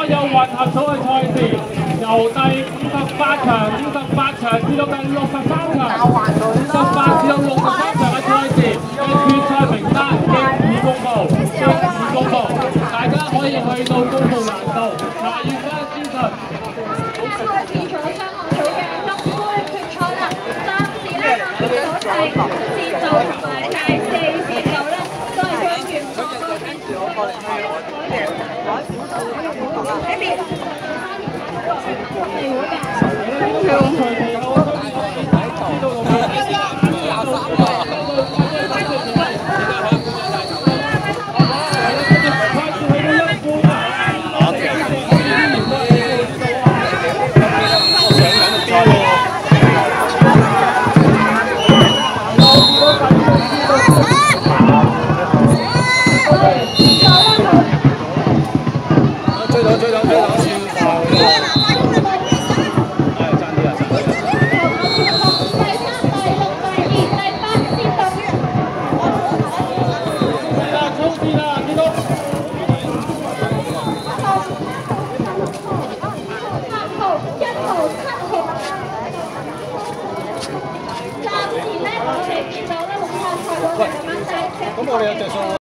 有混合組嘅賽事，由第58場至到第63場，58至到63場嘅賽事嘅決賽名單經已公布，大家可以去到公布欄度查閱翻資訊。開始咗雙項組嘅金杯決賽啦，暫時咧我見到係戰鬥同埋第4戰鬥咧都係將住唔多多啲。呢邊係會嘅。咁我哋有隻數。